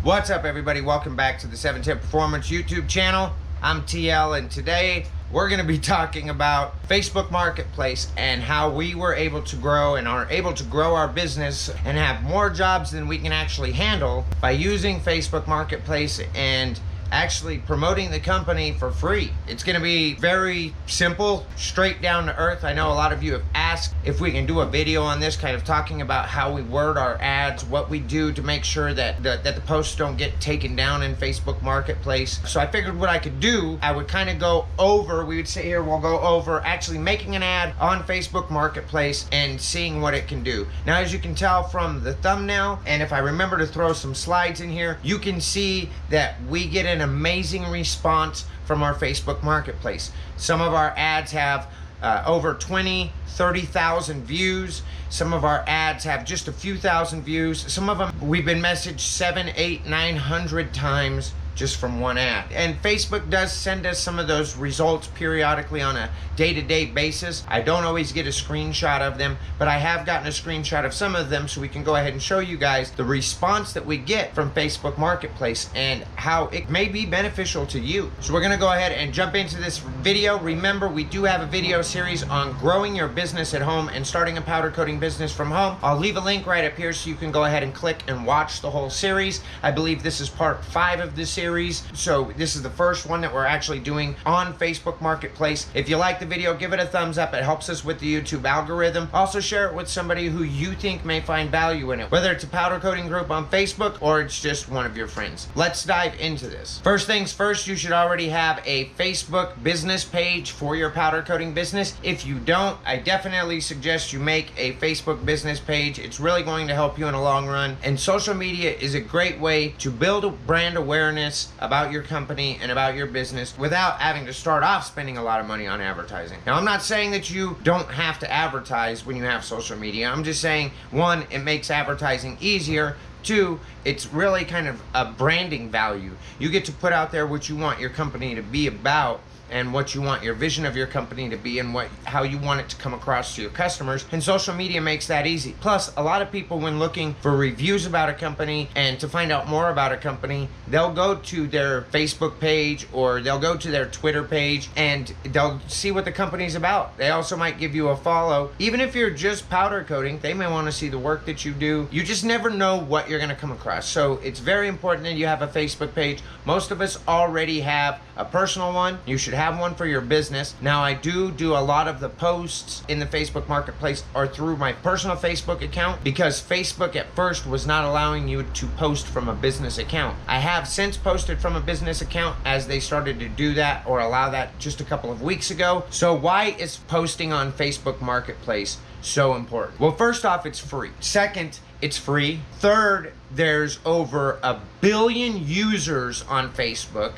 What's up, everybody? Welcome back to the 710 Performance YouTube channel. I'm TL, and today we're going to be talking about Facebook Marketplace and how we were able to grow and are able to grow our business and have more jobs than we can actually handle by using Facebook Marketplace and actually promoting the company for free. It's going to be very simple, straight down to earth. I know a lot of you have asked if we can do a video on this, kind of talking about how we word our ads, what we do to make sure that the posts don't get taken down in Facebook Marketplace. So I figured what I could do, I would kind of go over, we would sit here, we'll go over actually making an ad on Facebook Marketplace and seeing what it can do. Now, as you can tell from the thumbnail, and if I remember to throw some slides in here, you can see that we get an amazing response from our Facebook Marketplace. Some of our ads have over 30,000 views. Some of our ads have just a few thousand views. Some of them we've been messaged 700, 800, 900 times just from one ad. And Facebook does send us some of those results periodically on a day-to-day basis. I don't always get a screenshot of them, but I have gotten a screenshot of some of them, so we can go ahead and show you guys the response that we get from Facebook Marketplace and how it may be beneficial to you. So we're gonna go ahead and jump into this video. Remember, we do have a video series on growing your business at home and starting a powder coating business from home. I'll leave a link right up here so you can go ahead and click and watch the whole series. I believe this is part 5 of this series. So this is the first one that we're actually doing on Facebook Marketplace. If you like the video, give it a thumbs up. It helps us with the YouTube algorithm. Also share it with somebody who you think may find value in it, whether it's a powder coating group on Facebook or it's just one of your friends. Let's dive into this. First things first, you should already have a Facebook business page for your powder coating business. If you don't, I definitely suggest you make a Facebook business page. It's really going to help you in the long run. And social media is a great way to build a brand awareness about your company and about your business without having to start off spending a lot of money on advertising. Now, I'm not saying that you don't have to advertise when you have social media. I'm just saying, 1, it makes advertising easier. 2, it's really kind of a branding value. You get to put out there what you want your company to be about and what you want your vision of your company to be and how you want it to come across to your customers. And social media makes that easy. Plus, a lot of people, when looking for reviews about a company and to find out more about a company, they'll go to their Facebook page or they'll go to their Twitter page and they'll see what the company's about. They also might give you a follow. Even if you're just powder coating, they may want to see the work that you do. You just never know what you're going to come across. So it's very important that you have a Facebook page. Most of us already have a personal one. You should have one for your business. Now, I do a lot of the posts in the Facebook Marketplace are through my personal Facebook account because Facebook at first was not allowing you to post from a business account. I have since posted from a business account as they started to do that or allow that just a couple of weeks ago. So why is posting on Facebook Marketplace so important? Well, first off, it's free. Second, it's free. Third, there's over 1 billion users on Facebook.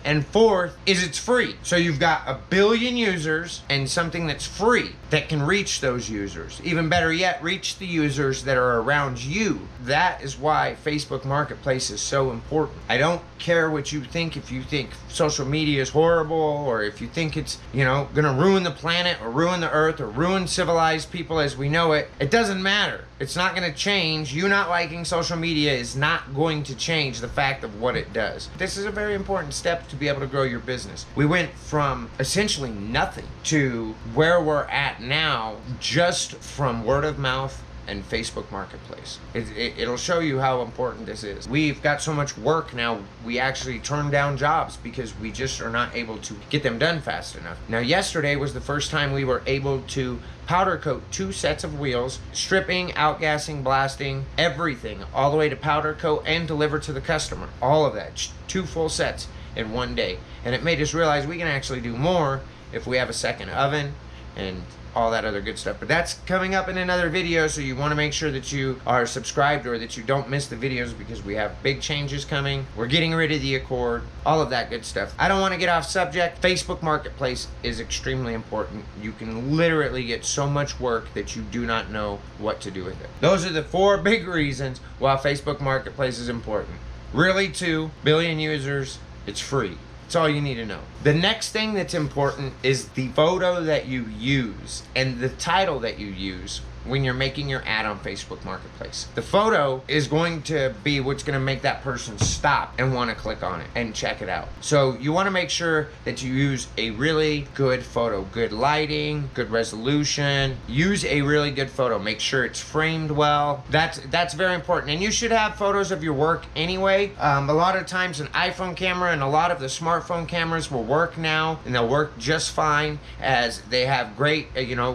And fourth is it's free. So you've got 1 billion users and something that's free that can reach those users. Even better yet, reach the users that are around you. That is why Facebook Marketplace is so important. I don't care what you think. If you think social media is horrible or if you think it's, gonna ruin the planet or ruin the earth or ruin civilized people as we know it, it doesn't matter. It's not gonna change. You not liking social media is not going to change the fact of what it does. This is a very important step to be able to grow your business. We went from essentially nothing to where we're at now just from word of mouth and Facebook Marketplace. It'll show you how important this is. We've got so much work now, we actually turn down jobs because we just are not able to get them done fast enough. Now, yesterday was the first time we were able to powder coat 2 sets of wheels, stripping, outgassing, blasting, everything, all the way to powder coat and deliver to the customer. All of that, 2 full sets in one day. And it made us realize we can actually do more if we have a second oven and all that other good stuff. But that's coming up in another video, so you want to make sure that you are subscribed or that you don't miss the videos because we have big changes coming. We're getting rid of the Accord, all of that good stuff. I don't want to get off subject. Facebook Marketplace is extremely important. You can literally get so much work that you do not know what to do with it. Those are the 4 big reasons why Facebook Marketplace is important. Really, 2 billion users, it's free. That's all you need to know. The next thing that's important is the photo that you use and the title that you use when you're making your ad on Facebook Marketplace. The photo is going to be what's going to make that person stop and want to click on it and check it out. So you want to make sure that you use a really good photo, good lighting, good resolution. Use a really good photo. Make sure it's framed well. That's very important. And you should have photos of your work anyway. A lot of times an iPhone camera and a lot of the smartphone cameras will work now, and they'll work just fine, as they have great,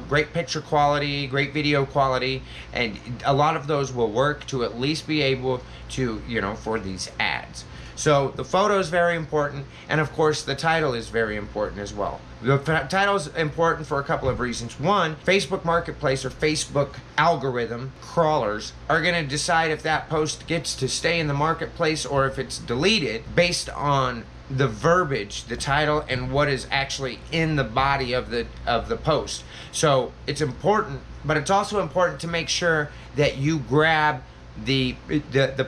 great picture quality, great video quality, and a lot of those will work to at least be able to, for these ads. So the photo is very important, and of course the title is very important as well. The title is important for a couple of reasons. One, Facebook Marketplace or Facebook algorithm crawlers are going to decide if that post gets to stay in the marketplace or if it's deleted based on the verbiage, the title, and what is actually in the body of the post. So it's important, but it's also important to make sure that you grab the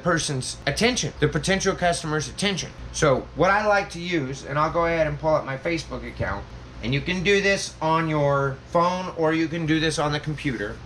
person's attention, the potential customer's attention. So what I like to use, and I'll go ahead and pull up my Facebook account, and you can do this on your phone or you can do this on the computer.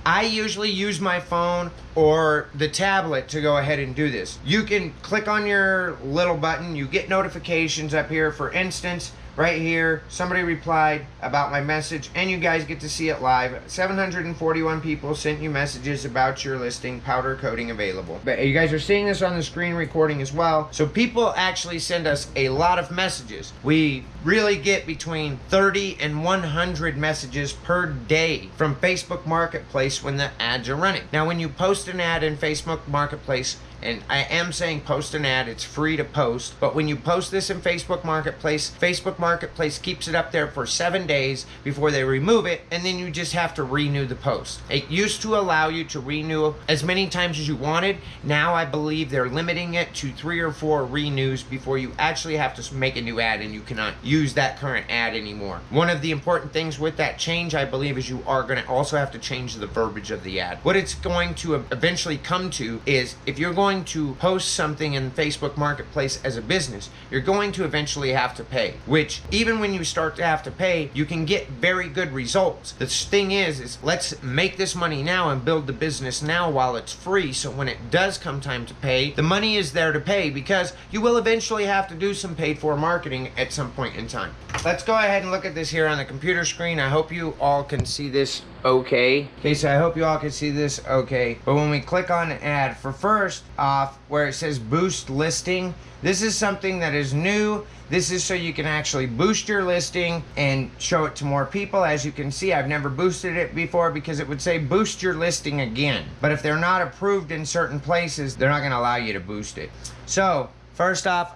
I usually use my phone or the tablet to go ahead and do this. You can click on your little button, you get notifications up here. For instance, right here, somebody replied about my message, and you guys get to see it live. 741 people sent you messages about your listing, powder coating available. But you guys are seeing this on the screen recording as well. So people actually send us a lot of messages. We really get between 30 and 100 messages per day from Facebook Marketplace when the ads are running. Now, when you post an ad in Facebook Marketplace, and I am saying post an ad, it's free to post, but when you post this in Facebook Marketplace keeps it up there for 7 days before they remove it, and then you just have to renew the post. It used to allow you to renew as many times as you wanted. Now I believe they're limiting it to 3 or 4 renews before you actually have to make a new ad, and you cannot use that current ad anymore. One of the important things with that change, I believe, is you are going to also have to change the verbiage of the ad. What it's going to eventually come to is, if you're going to post something in Facebook Marketplace as a business, you're going to eventually have to pay, which even when you start to have to pay, you can get very good results. The thing is let's make this money now and build the business now while it's free, so when it does come time to pay, the money is there to pay, because you will eventually have to do some paid for marketing at some point in time. Let's go ahead and look at this here on the computer screen. I hope you all can see this okay. Okay, so I hope you all can see this okay. But when we click on an ad, for first off, where it says boost listing, this is something that is new. This is so you can actually boost your listing and show it to more people. As you can see, I've never boosted it before because it would say boost your listing again. But if they're not approved in certain places, they're not going to allow you to boost it. So first off,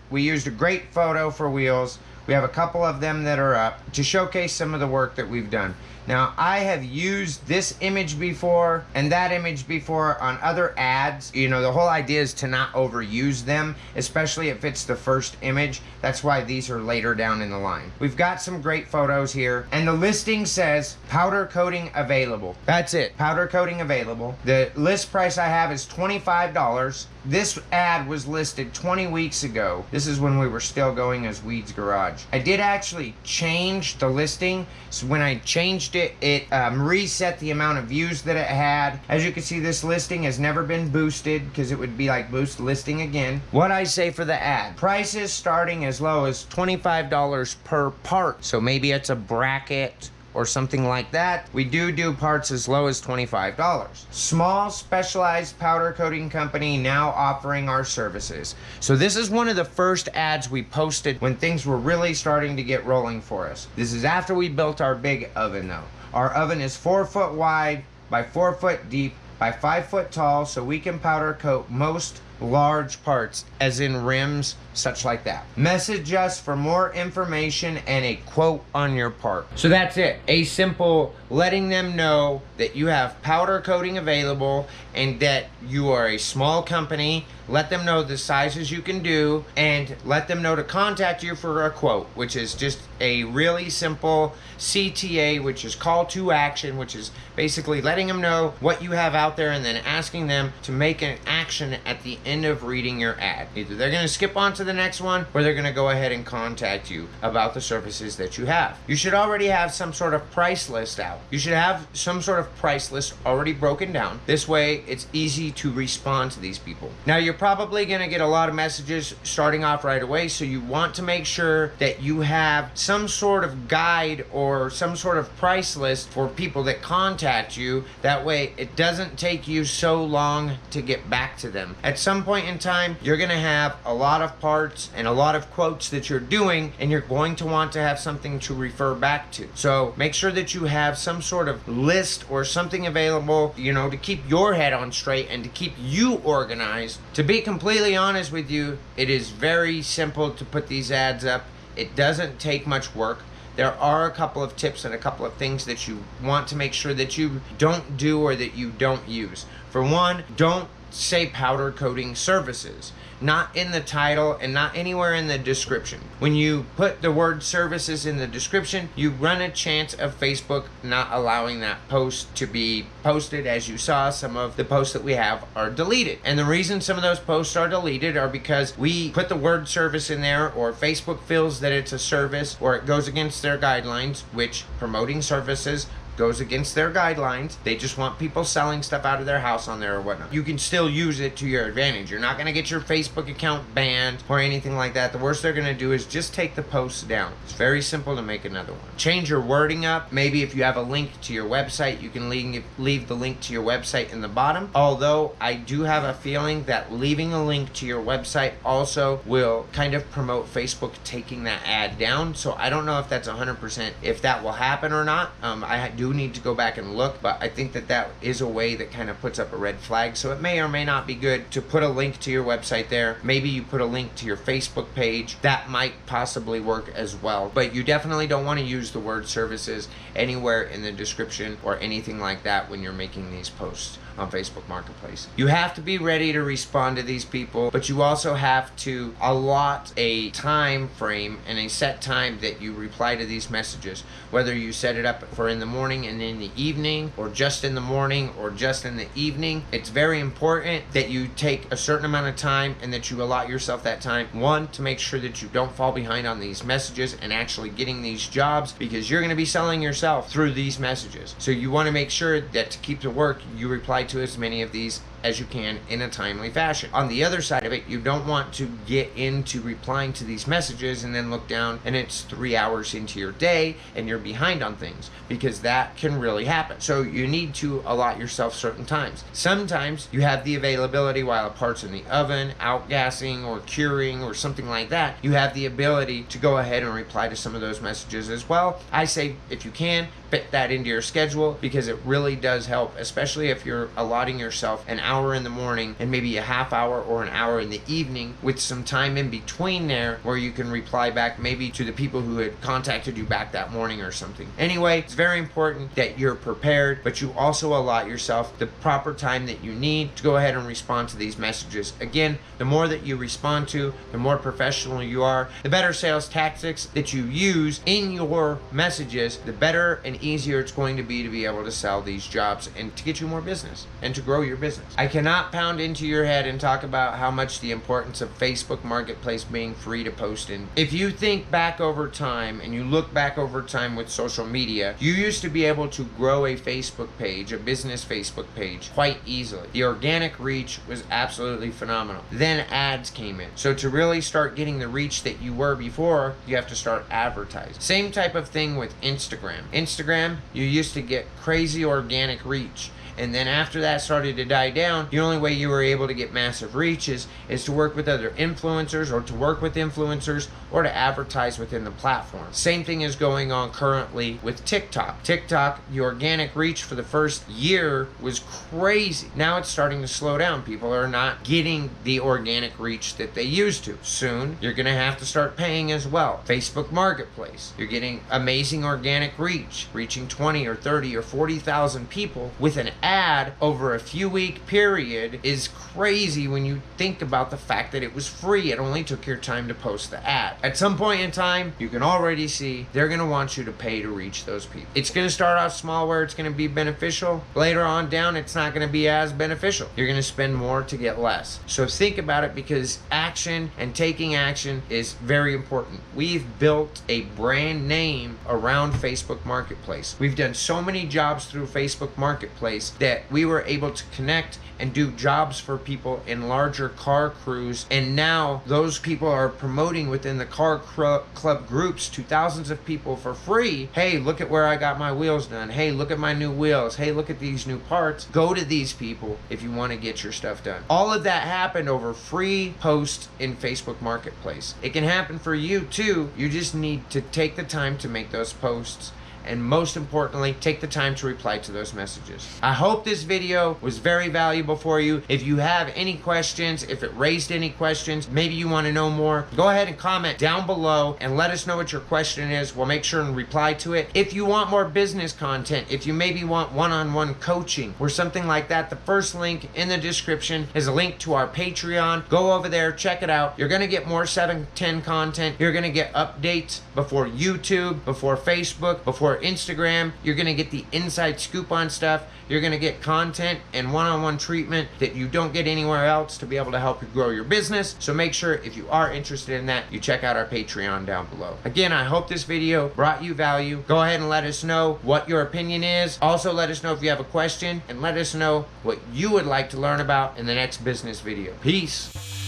we used a great photo for Wheels. We have a couple of them that are up to showcase some of the work that we've done. Now, I have used this image before and that image before on other ads. The whole idea is to not overuse them, especially if it's the first image. That's why these are later down in the line. We've got some great photos here, and the listing says powder coating available. That's it, powder coating available. The list price I have is $25. This ad was listed 20 weeks ago. This is when we were still going as Weeds Garage. I did actually change the listing, so when I changed it, it reset the amount of views that it had. As you can see, this listing has never been boosted because it would be like boost listing again. What I say for the ad, prices starting as low as $25 per part. So maybe it's a bracket or something like that. We do parts as low as $25. Small specialized powder coating company now offering our services. So this is one of the first ads we posted when things were really starting to get rolling for us. This is after we built our big oven though. Our oven is 4 foot wide by 4 foot deep by 5 foot tall, so we can powder coat most large parts, as in rims, such like that. Message us for more information and a quote on your part. So that's it. A simple letting them know that you have powder coating available and that you are a small company. Let them know the sizes you can do and let them know to contact you for a quote, which is just a really simple CTA, which is call to action, which is basically letting them know what you have out there and then asking them to make an action at the end end of reading your ad. Either they're going to skip on to the next one, or they're going to go ahead and contact you about the services that you have. You should already have some sort of price list out. You should have some sort of price list already broken down. This way, it's easy to respond to these people. Now, you're probably going to get a lot of messages starting off right away, so you want to make sure that you have some sort of guide or some sort of price list for people that contact you. That way, it doesn't take you so long to get back to them. At some point in time, you're going to have a lot of parts and a lot of quotes that you're doing, and you're going to want to have something to refer back to. So make sure that you have some sort of list or something available, to keep your head on straight and to keep you organized. To be completely honest with you, it is very simple to put these ads up. It doesn't take much work. There are a couple of tips and a couple of things that you want to make sure that you don't do or that you don't use. For one, don't say powder coating services. Not in the title and not anywhere in the description. When you put the word services in the description, you run a chance of Facebook not allowing that post to be posted. As you saw, some of the posts that we have are deleted. And the reason some of those posts are deleted are because we put the word service in there, or Facebook feels that it's a service, or it goes against their guidelines, which promoting services goes against their guidelines. They just want people selling stuff out of their house on there or whatnot. You can still use it to your advantage. You're not going to get your Facebook account banned or anything like that. The worst they're going to do is just take the posts down. It's very simple to make another one. Change your wording up. Maybe if you have a link to your website, you can leave the link to your website in the bottom. Although I do have a feeling that leaving a link to your website also will kind of promote Facebook taking that ad down. So I don't know if that's 100% if that will happen or not. I do need to go back and look, but I think that is a way that kind of puts up a red flag. So it may or may not be good to put a link to your website there. Maybe you put a link to your Facebook page. That might possibly work as well. But you definitely don't want to use the word services anywhere in the description or anything like that when you're making these posts on Facebook Marketplace. You have to be ready to respond to these people, but you also have to allot a time frame and a set time that you reply to these messages. Whether you set it up for in the morning and in the evening, or just in the morning or just in the evening, it's very important that you take a certain amount of time and that you allot yourself that time. One, to make sure that you don't fall behind on these messages and actually getting these jobs, because you're going to be selling yourself through these messages. So you want to make sure that to keep the work, you reply to as many of these as you can in a timely fashion. On the other side of it, you don't want to get into replying to these messages and then look down and it's 3 hours into your day and you're behind on things, because that can really happen. So you need to allot yourself certain times. Sometimes you have the availability while a part's in the oven, outgassing or curing or something like that. You have the ability to go ahead and reply to some of those messages as well. I say if you can, fit that into your schedule, because it really does help, especially if you're allotting yourself an hour in the morning and maybe a half hour or an hour in the evening with some time in between there where you can reply back maybe to the people who had contacted you back that morning or something. Anyway, it's very important that you're prepared, but you also allot yourself the proper time that you need to go ahead and respond to these messages. Again, the more that you respond to, the more professional you are, the better sales tactics that you use in your messages, the better and easier it's going to be able to sell these jobs and to get you more business and to grow your business. I cannot pound into your head and talk about how much the importance of Facebook Marketplace being free to post in. If you think back over time and you look back over time with social media, you used to be able to grow a Facebook page, a business Facebook page, quite easily. The organic reach was absolutely phenomenal. Then ads came in. So to really start getting the reach that you were before, you have to start advertising. Same type of thing with Instagram. Instagram, you used to get crazy organic reach. And then after that started to die down, the only way you were able to get massive reaches is to work with other influencers, or to work with influencers, or to advertise within the platform. Same thing is going on currently with TikTok. TikTok, the organic reach for the first year was crazy. Now it's starting to slow down. People are not getting the organic reach that they used to. Soon, you're going to have to start paying as well. Facebook Marketplace, you're getting amazing organic reach, reaching 20 or 30 or 40,000 people with an ad over a few week period is crazy when you think about the fact that it was free. It only took your time to post the ad. At some point in time, you can already see they're going to want you to pay to reach those people. It's going to start off small where it's going to be beneficial. Later on down, it's not going to be as beneficial. You're going to spend more to get less. So think about it, because action and taking action is very important. We've built a brand name around Facebook Marketplace. We've done so many jobs through Facebook Marketplace that we were able to connect and do jobs for people in larger car crews, and now those people are promoting within the car club groups to thousands of people for free. Hey, look at where I got my wheels done. Hey, look at my new wheels. Hey, look at these new parts. Go to these people if you want to get your stuff done. All of that happened over free posts in Facebook Marketplace. It can happen for you too. You just need to take the time to make those posts, and most importantly, take the time to reply to those messages. I hope this video was very valuable for you. If you have any questions, if it raised any questions, maybe you want to know more, go ahead and comment down below and let us know what your question is. We'll make sure and reply to it. If you want more business content, if you maybe want one-on-one coaching or something like that, the first link in the description is a link to our Patreon. Go over there, check it out. You're going to get more 710 content. You're going to get updates before YouTube, before Facebook, before Instagram. You're going to get the inside scoop on stuff. You're going to get content and one-on-one treatment that you don't get anywhere else to be able to help you grow your business. So make sure, if you are interested in that, you check out our Patreon down below. Again, I hope this video brought you value. Go ahead and let us know what your opinion is. Also, let us know if you have a question, and let us know what you would like to learn about in the next business video. Peace.